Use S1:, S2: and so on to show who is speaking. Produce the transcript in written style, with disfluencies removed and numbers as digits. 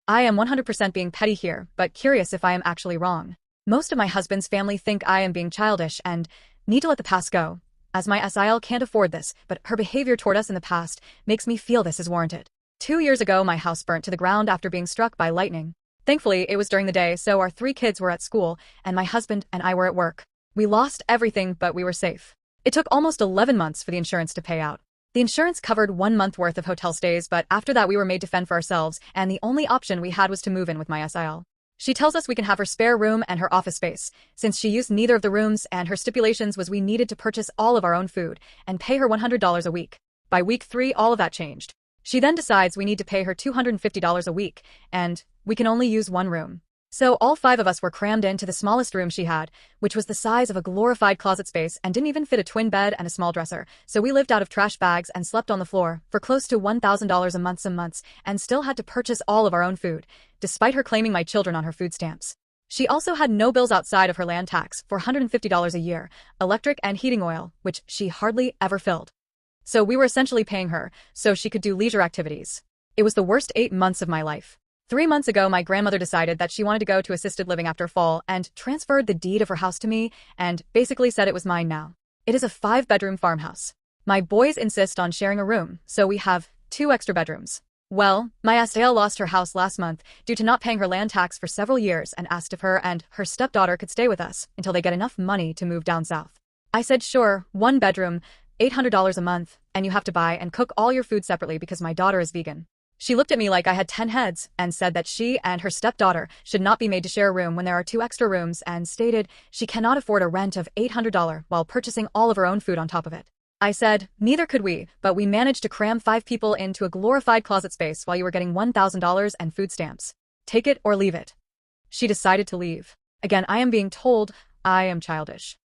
S1: I am 100% being petty here, but curious if I am actually wrong. Most of my husband's family think I am being childish and need to let the past go, as my SIL can't afford this, but her behavior toward us in the past makes me feel this is warranted. 2 years ago, my house burnt to the ground after being struck by lightning. Thankfully, it was during the day, so our 3 kids were at school, and my husband and I were at work. We lost everything, but we were safe. It took almost 11 months for the insurance to pay out. The insurance covered 1 month worth of hotel stays, but after that we were made to fend for ourselves, and the only option we had was to move in with my SIL. She tells us we can have her spare room and her office space, since she used neither of the rooms, and her stipulations was we needed to purchase all of our own food and pay her $100 a week. By week 3, all of that changed. She then decides we need to pay her $250 a week, and we can only use one room. So all 5 of us were crammed into the smallest room she had, which was the size of a glorified closet space and didn't even fit a twin bed and a small dresser, so we lived out of trash bags and slept on the floor for close to $1,000 a month some months and still had to purchase all of our own food, despite her claiming my children on her food stamps. She also had no bills outside of her land tax for $150 a year, electric and heating oil, which she hardly ever filled. So we were essentially paying her so she could do leisure activities. It was the worst 8 months of my life. 3 months ago, my grandmother decided that she wanted to go to assisted living after fall and transferred the deed of her house to me and basically said it was mine now. It is a 5-bedroom farmhouse. My boys insist on sharing a room, so we have 2 extra bedrooms. Well, my SIL lost her house last month due to not paying her land tax for several years and asked if her and her stepdaughter could stay with us until they get enough money to move down south. I said sure, 1 bedroom, $800 a month, and you have to buy and cook all your food separately because my daughter is vegan. She looked at me like I had 10 heads and said that she and her stepdaughter should not be made to share a room when there are 2 extra rooms and stated she cannot afford a rent of $800 while purchasing all of her own food on top of it. I said, neither could we, but we managed to cram 5 people into a glorified closet space while you were getting $1,000 and food stamps. Take it or leave it. She decided to leave. Again, I am being told I am childish.